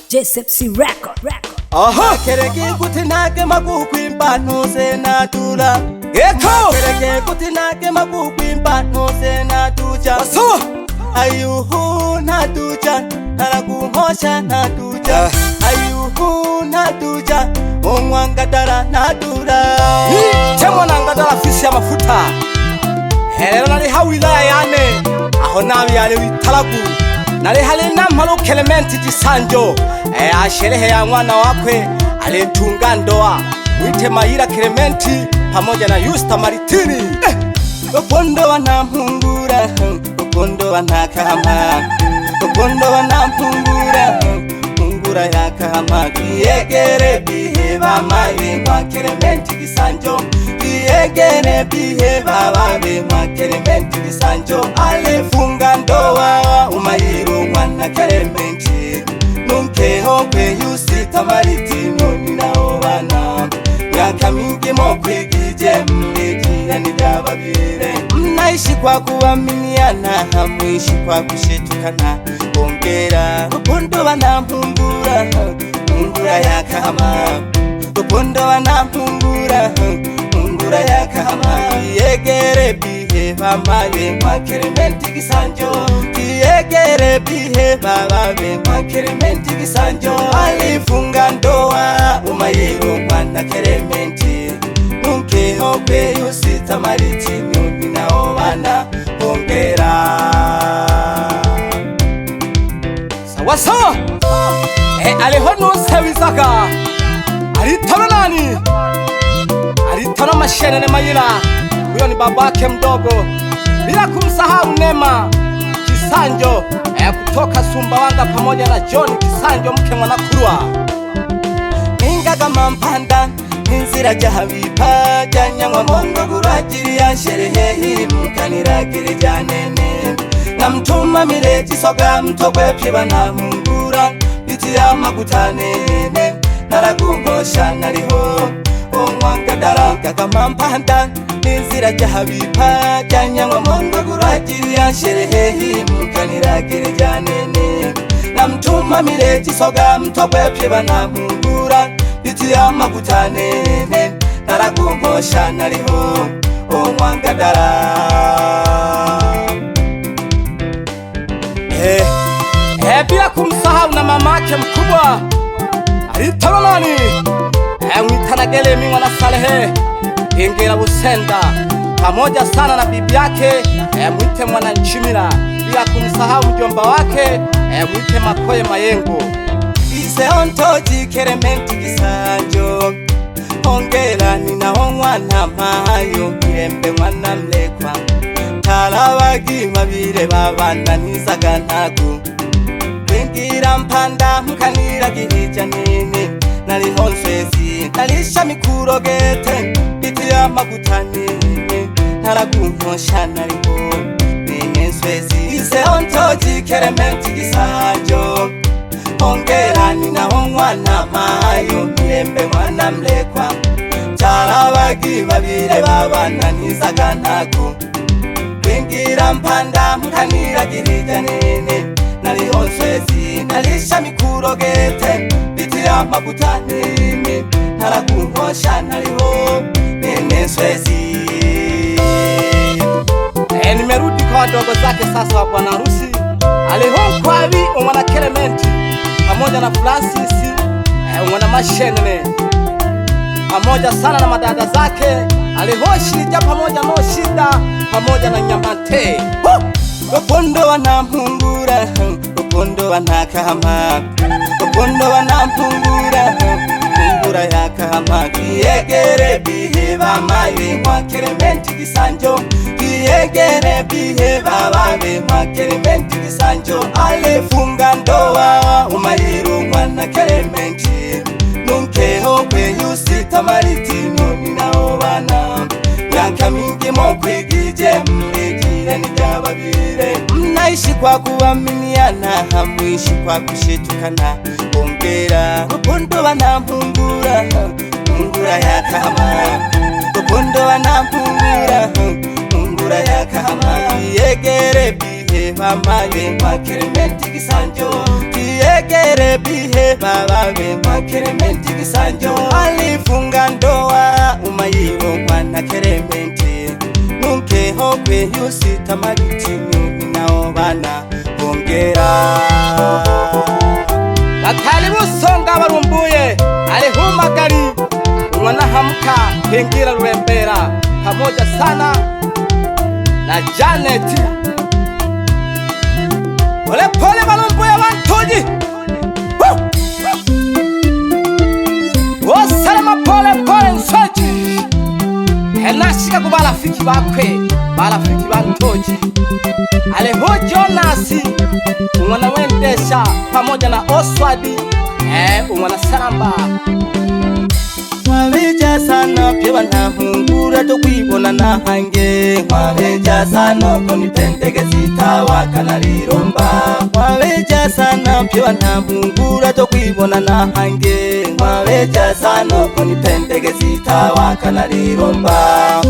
JSFC record. Aha kereke kutinake makukwimba nose natula eko kereke kutinake makukwimba nose natucha so ayuhu natucha narakuhosha natucha ayuhu natucha omwangadara natura chemo nangadara fisi ya mafuta helera nali hawilaya yane aho nabi yale witalagu nali halina malo Clement Gisanjo asherehe ya mwana wakwe alitunga ndoa wite Mayira Clement pamoja na Yusta Maritini Upondo wanampungura upondo wanakama upondo wanampungura mpungura yakama kiegere biheba mawe mwa Clement Gisanjo kiegere biheba mawe mwa Clement Gisanjo alifunga ndoa umayiro mwana Clement nunkeho kwe Yusta Maritini ninao bana myaka mingi mo kwigije mlegira nidababire mnaishi kwa kuaminiana hamwishi kwa kushitukana ongera upondo wanampungura mpungura yakama upondo wanampungura mpungura yakama kiegere biheba mawe mwa Clement Gisanjo kiegere biheba mawe mwa Clement Gisanjo alifunga ndoa umayiro mwana Clement nunkeho kwe Yusta Maritini ninao bana ongera sawa sawa aliho nusebizaka alitana nani alitana mashenene Mayira huyo ni babake mdogo bila kumsahau Neema Gisanjo kutoka Sumbawanga pamoja na John Gisanjo mke mwanakurwa ingaga mampanda inzira jahabipa janyangwa mongo gurajiri ya sherehe hii mkanira janene na mtuma mireti soga mtogwe piba na mungura biti ya makutanene naragungosha nariho omwangadara gaga mampanda inzira jahabipa janyangwa mongo gurajiri ya sherehe hii mkanira janene na mtuma mireti soga mtogwe piba na mungura biti ya makutanene naragungosha nariho omwangadara bila kumsahau na mamake mkubwa alitana nani mwitana Gelemi mwana Salehe ingera Busenda pamoja sana na bibi yake mwite mwana Nchimira bila kumsahau mjomba wake mwite Makoye Mayengo ise ontoji Clement Gisanjo ongera ninao mwana mayo mirembe mwana mlekwa talabagi mabire babana nizaga ntago bingira mpanda mkanira gihija nini nariho nswezi nalisha mikurogete biti ya makutanini naragunkosha nariho nene nswezi ise ontoji Clement Gisanjo ongera ninao mwana mayo mirembe mwana mlekwa talabagi babire babana nizaga ntago bingira mpanda mkanira gihija nini nariho nswezi nalisha mikurogete biti ya makutanini naragunkosha nariho nene nswezi nimerudi kwa wadogo zake sasa wa bwana harusi aliho kwabi mwana Clement pamoja na Francis mwana Mashenene pamoja sana na madada zake alihoshija pamoja no shida pamoja na Nyamate upondo wanampungura upondo wanakama upondo wanampungura mpungura yakama kiegere biheba mawe mwa Clement Gisanjo kiegere biheba mawe mwa Clement Gisanjo alifunga ndoa umayiro mwana Clement nunkeho kwe Yusta Maritini ninao bana myaka mingi mo kwigije mlegira nidababire mnaishi kwa kuaminiana hamwishi kwa kushitukana ongera upondo wanampungura mpungura yakama upondo wanampungura mpungura Mvura ya Kahama Yegere bihe mamaye kwa Clementi Gisanjo Yegere bihe babawe kwa Clementi Gisanjo Alifunga ndoa umayiro kwa Clementi Nunke hokwe yusita magitimu inaobana hongera Bakali busonga barumbuye alihumagari Mwanahamka Pingira Rurembera pamoja sana na Janet Pole pole barumbuye bantoji Salama pole pole nsoji Henashika ku barafiki bakwe barafiki bantoji Aleho Jonasi umwana wendesha pamoja na Oswadi umwana Salamba Mwabeja sana pye banahungura to kwibona nahange Mwabeja sana ko nipendege zitawa kanaliromba Mwabeja sana pye banahungura to kwibona nahange Mwabeja sana ko nipendege zitawa kanaliromba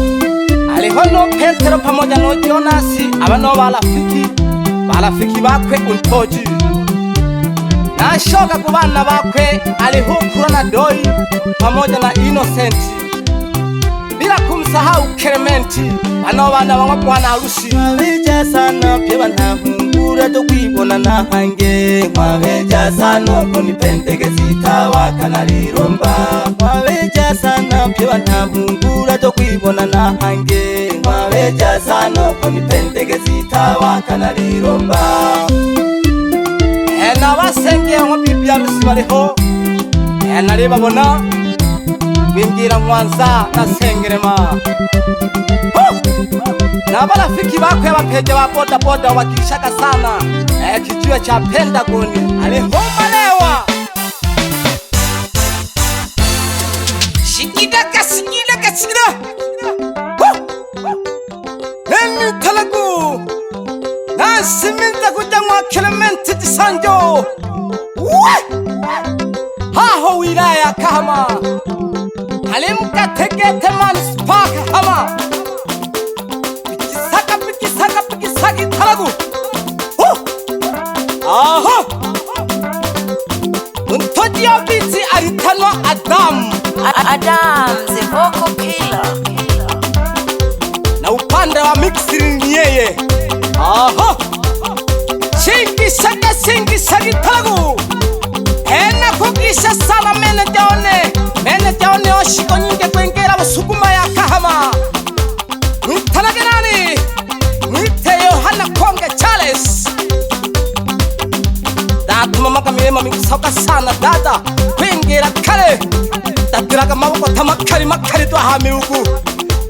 Alihono Petero pamoja no Jonasi abano barafiki bakwe untoji Nashoka ku bana bakwe alihukura na Doi pamoja na Innocent bila kumsahau Clementi bano bana bamwe kwa harusi Mwabeja sana pye banahungura to kwibona nahange Mwabeja sana ko nipendege zitawa kanaliromba Mwabeja sana pye banahungura to kwibona nahange Mwabeja sana ko nipendege zitawa kanaliromba Nabasenge ngo bibya misibaleho naleba bona bingira Mwanza na Sengerema Nabarafiki bakwe bapeje ba boda boda wakishaka sana kijiwe cha Pentagon alihoma lewa Shikida kasigida Nemi talagu Nasiminza kujamwa Clementi Gisanjo Haho wilaya Kahama Alimka tegete Manispaa Kahama Pikisaka talagu Aha Untoji ya biti alitanwa Adam the vocal killer Na upande wa mixing ni yeye Aha Singi sagi talagu Ena kukisha sana mene jaone oshiko nyinge kwengera wasukuma ya Kahama Mwitanage nani Mwite Yohana Konge Charles Datu mamaka milema mingisauka sana dada kwengera kare Datiraga maboko makari tuwa hamiugu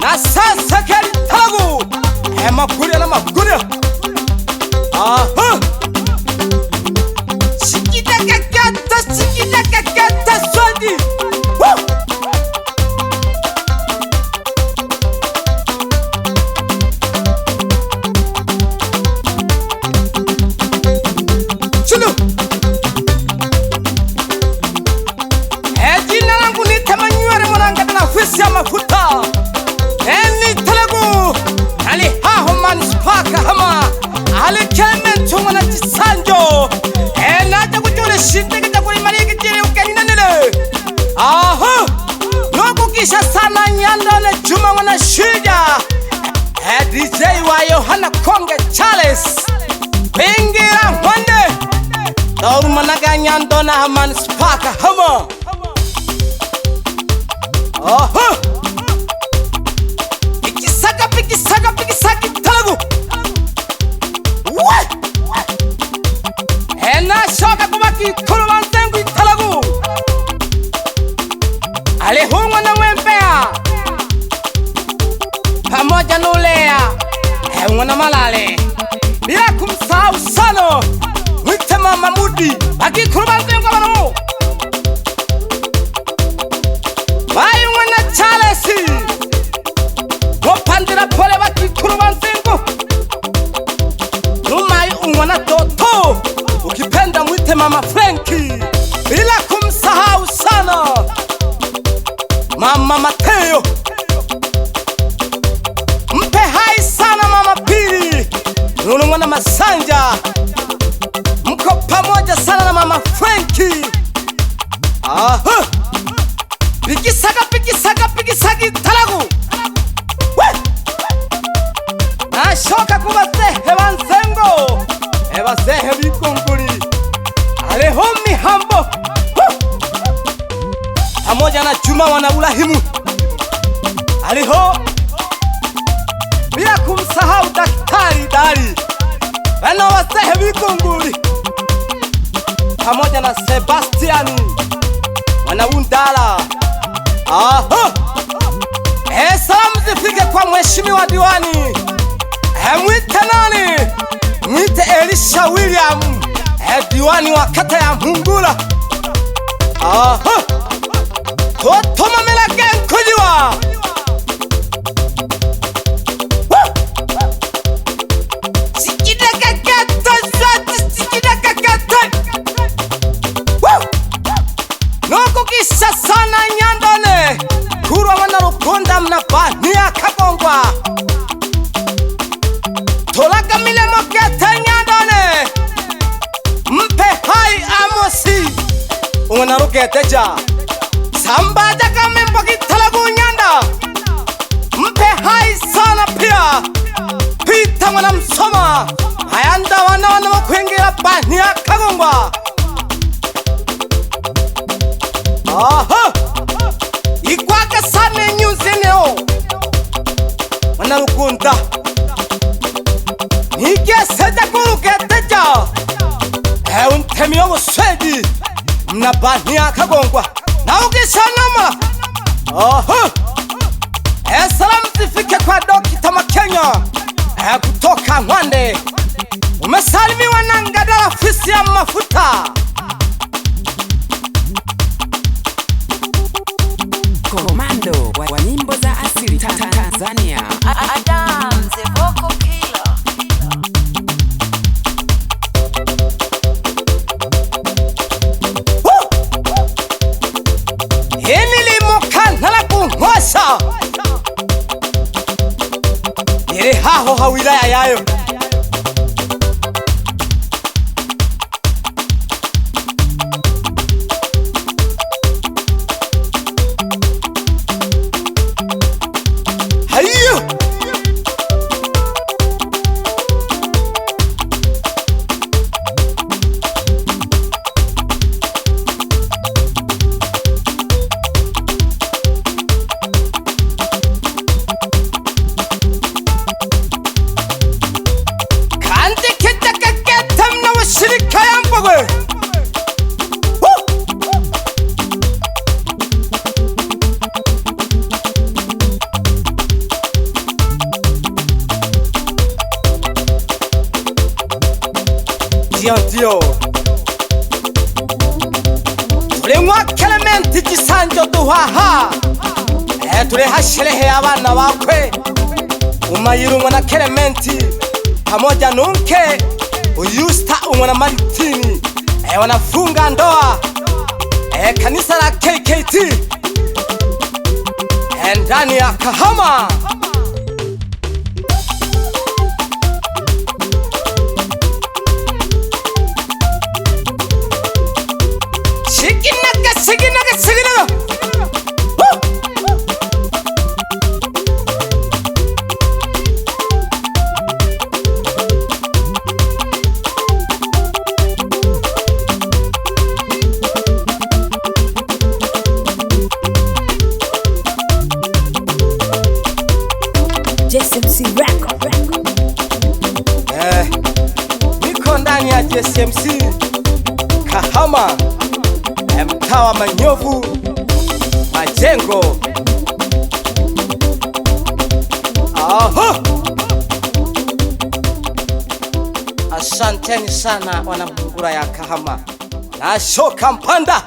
Na sasa kari talagu Makuria na makuria Aha Sikita kakata swadi Chulu Jina langu ni Temanyuere Mwananga na fisi ya mafuta Eni talagu Ali haho Manispaa Kahama Ali Clementi mwana Gisanjo Naja kujule shinde kita kulimariki jiri ukeninanile Aha Nukukisha sana Nyandone Juma mwana Shija DJ wa Yohana Konge Charles Bingira Mwande Dauru managa Nyandona Manispaa Kahama Aha Pikisaka talagu Nashoka kubaki Kulubanzengu talagu Alihungwa na Mwempea pamoja na Ulea mwana Malale bila kumsahau Sano Mwite Mama Mudi baki Kulubanzengu bano Bayu mwana Charles Wapandira pole baki Kulubanzengu Numayu umwana Toto ukipenda mwite Mama Franki bila kumsahau sana Mama Mateo mpe hai sana Fatuma wana Ulahimu aliho, bila kumsahau Daktari Dari wana Wasehe Vikunguli pamoja na Sebastiani wana Undala. Salamu zifike kwa mheshimiwa diwani, mwite nani? Mwite Elisha William, diwani wa kata ya Mungula. Totoma melage nkujiwa sikida kakata zati sikida kakata noko kisha sana Nyandone kurwa wana Rukonda mnabania Kagongwa tolaga mile mokete Nyandone mpe hai Amosi wana Ruketeja Sambaja kame mbogi Talagu Nyanda mpe hai sana pia Pita wana Msoma hayanda wana wakuingira bania Kagongwa. Ikwaka sane nyuzineo wana Rukunda Nike seja kuruketeja untemio uswedi mnabania Kagongwa na ukishanama. Salamu zifike kwa Dokita Makenya kutoka Mwande, umesalimiwa na Ngadala afisi ya mafuta. Komando wa nyimbo za asili Tanzania, Adam the Vocal Killer. Hini limokana la kuhwasa Yere haho hawilaya yayo Hayo shirika ya Mbogwe Dio tulimwa Clement Gisanjo duhaha tuliha sherehe abana bakwe Umayirunwa na Clement pamoja nunke Uyusta umwana Maritini wanafunga ndoa kanisa la KKT ndani ya Kahama. Shikinaga shikinaga shikinaga JSMC Record. Niko ndani ya JSMC Kahama, mtaa wa Manyovu Majengo. Asanteni sana wana Mungura ya Kahama na Shoka Mpanda.